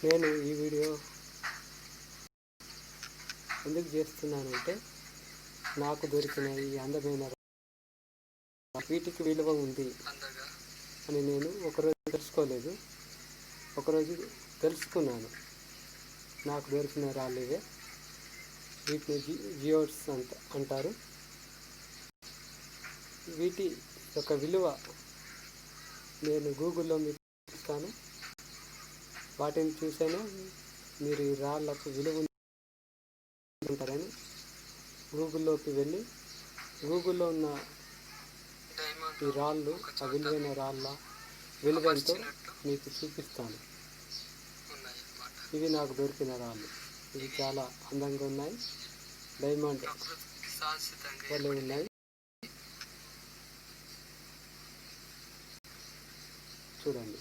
నేను ఈ వీడియో ఎందుకు చేస్తున్నానంటే, నాకు దొరికిన ఈ అందమైన వీటికి విలువ ఉంది అని నేను ఒకరోజు తెలుసుకోలేదు, ఒకరోజు తెలుసుకున్నాను. నాకు దొరికిన రాళ్ళు ఇవే. వీటిని జియోడ్స్ అంటారు. వీటి యొక్క విలువ నేను గూగుల్లో మీకు ఇస్తాను. వాటిని చూసాను మీరు ఈ రాళ్ళకు విలువ ఉంటారని గూగుల్లోకి వెళ్ళి, గూగుల్లో ఉన్న ఈ రాళ్ళు, ఆ విలువైన రాళ్ళ విలువెంతో మీకు చూపిస్తాను. ఇవి నాకు దొరికిన రాళ్ళు. ఇవి చాలా అందంగా ఉన్నాయి, డైమండ్ వల్లే ఉన్నాయి. చూడండి.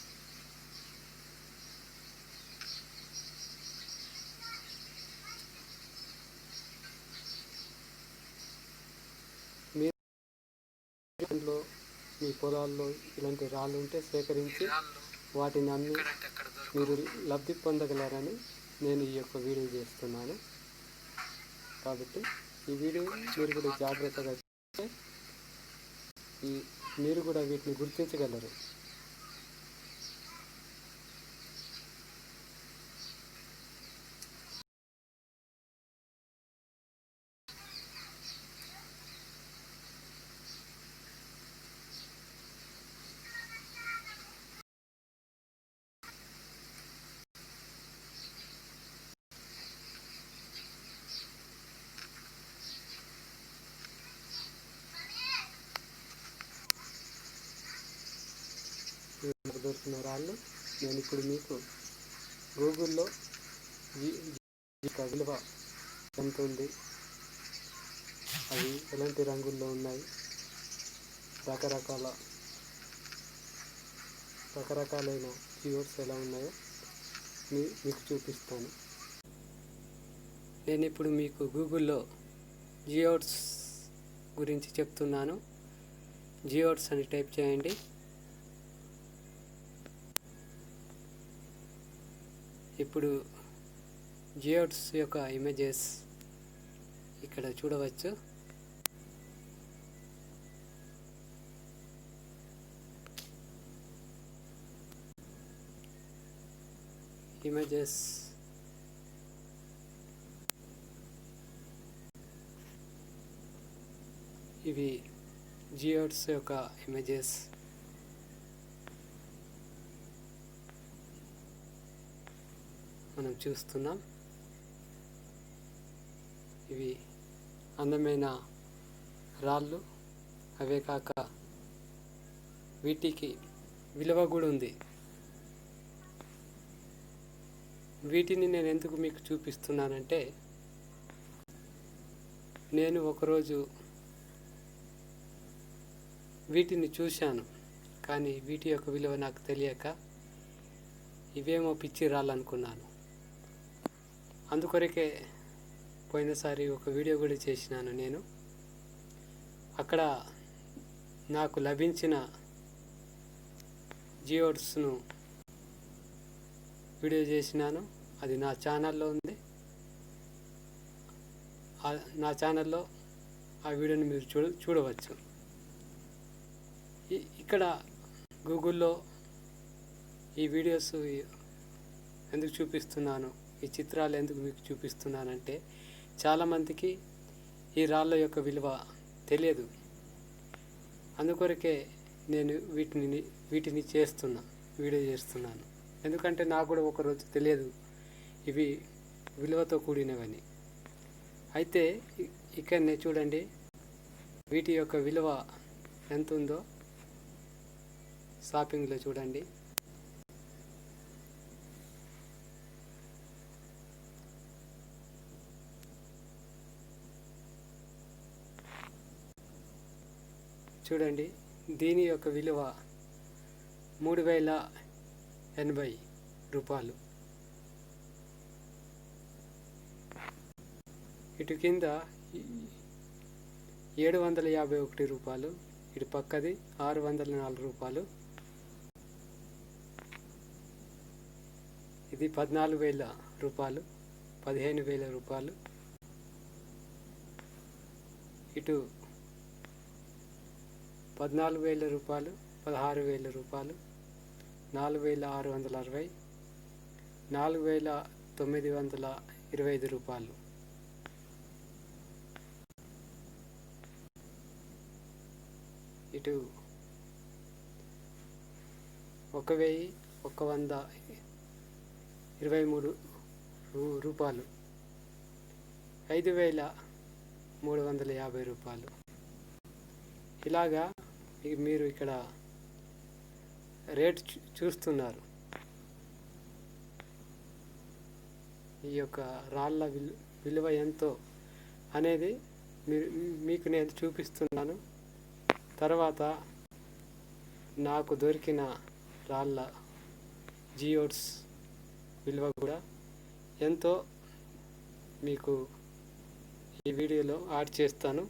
మీరు మీ పొలాల్లో ఇలాంటి రాళ్ళు ఉంటే సేకరించి వాటిని అమ్మి మీరు లబ్ధి పొందగలరని నేను ఈ యొక్క వీడియో చేస్తున్నాను. కాబట్టి ఈ వీడియో మీరు కూడా జాగ్రత్తగా చూస్తే మీరు కూడా వీటిని గుర్తించగలరు. దొరికిన రాళ్ళు నేను ఇప్పుడు మీకు గూగుల్లో విలువ ఎంత ఉంది, అవి ఎలాంటి రంగుల్లో ఉన్నాయి, రకరకాలైన జియోడ్స్ ఎలా ఉన్నాయో మీకు చూపిస్తాను. నేను ఇప్పుడు మీకు గూగుల్లో జియోడ్స్ గురించి చెప్తున్నాను. జియోడ్స్ అని టైప్ చేయండి. ఇప్పుడు జియోడ్స్ యొక్క ఇమేజెస్ ఇక్కడ చూడవచ్చు. ఇమేజెస్ ఇవి జియోడ్స్ యొక్క ఇమేజెస్. మనం చూస్తున్నాం. ఇవి అందమైన రాళ్ళు. అవే కాక వీటికి విలువ కూడా ఉంది. వీటిని నేను ఎందుకు మీకు చూపిస్తున్నానంటే, నేను ఒకరోజు వీటిని చూశాను, కానీ వీటి యొక్క విలువ నాకు తెలియక ఇవేమో పిచ్చి రాళ్ళు అనుకున్నాను. అందుకొరకే పోయినసారి ఒక వీడియో కూడా చేసినాను. నేను అక్కడ నాకు లభించిన జియోడ్స్ను వీడియో చేసినాను. అది నా ఛానల్లో ఉంది. నా ఛానల్లో ఆ వీడియోని మీరు చూడవచ్చు. ఇక్కడ గూగుల్లో ఈ వీడియోస్ ఎందుకు చూపిస్తున్నాను, ఈ చిత్రాలు ఎందుకు మీకు చూపిస్తున్నానంటే, చాలామందికి ఈ రాళ్ళ యొక్క విలువ తెలియదు. అందుకొరకే నేను వీటిని వీడియో చేస్తున్నాను. ఎందుకంటే నాకు కూడా ఒకరోజు తెలియదు ఇవి విలువతో కూడినవని. అయితే ఇక్కడనే చూడండి, వీటి యొక్క విలువ ఎంత ఉందో షాపింగ్లో చూడండి. చూడండి, దీని యొక్క విలువ 3080 రూపాయలు. ఇటు కింద 751 రూపాయలు, ఇటు పక్కది 604 రూపాయలు. ఇది 14,000 రూపాయలు, 15,000 రూపాయలు. ఇటు 14,000 రూపాయలు, 16,000 రూపాయలు, 4,660, 4,925 రూపాయలు. ఇటు 1,123 రూపాయలు, 5,350 రూపాయలు. ఇలాగా మీరు ఇక్కడ రేట్ చూస్తున్నారు. ఈ యొక్క రాళ్ళ విలువ ఎంతో అనేది మీకు నేను చూపిస్తున్నాను. తర్వాత నాకు దొరికిన రాళ్ళ జియోడ్స్ విలువ కూడా ఎంతో మీకు ఈ వీడియోలో యాడ్ చేస్తాను.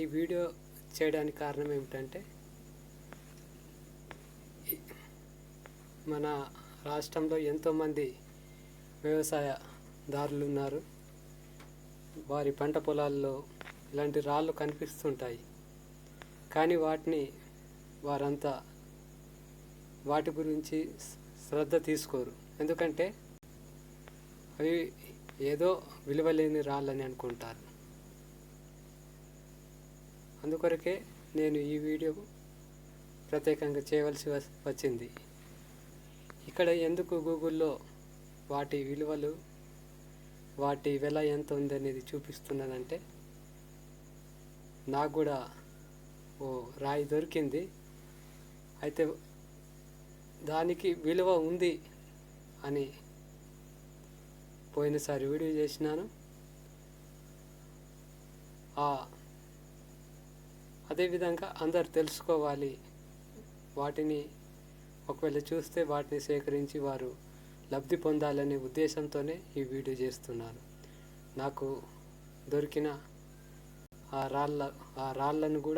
ఈ వీడియో చేయడానికి కారణం ఏమిటంటే, మన రాష్ట్రంలో ఎంతోమంది వ్యవసాయదారులు ఉన్నారు. వారి పంట పొలాల్లో ఇలాంటి రాళ్ళు కనిపిస్తుంటాయి. కానీ వారంతా వాటి గురించి శ్రద్ధ తీసుకోరు. ఎందుకంటే అవి ఏదో విలువలేని రాళ్ళని అనుకుంటారు. అందుకొరకే నేను ఈ వీడియో ప్రత్యేకంగా చేయవలసి వచ్చింది. ఇక్కడ ఎందుకు గూగుల్లో వాటి విలువలు, వాటి వెల ఎంత ఉందనేది చూపిస్తున్నానంటే, నాకు కూడా ఓ రాయి దొరికింది. అయితే దానికి విలువ ఉంది అని పోయినసారి వీడియో చేసినాను. అదేవిధంగా అందరు తెలుసుకోవాలి. వాటిని ఒకవేళ చూస్తే వాటిని సేకరించి వారు లబ్ధి పొందాలనే ఉద్దేశంతోనే ఈ వీడియో చేస్తున్నాను. నాకు దొరికిన ఆ రాళ్ళను కూడా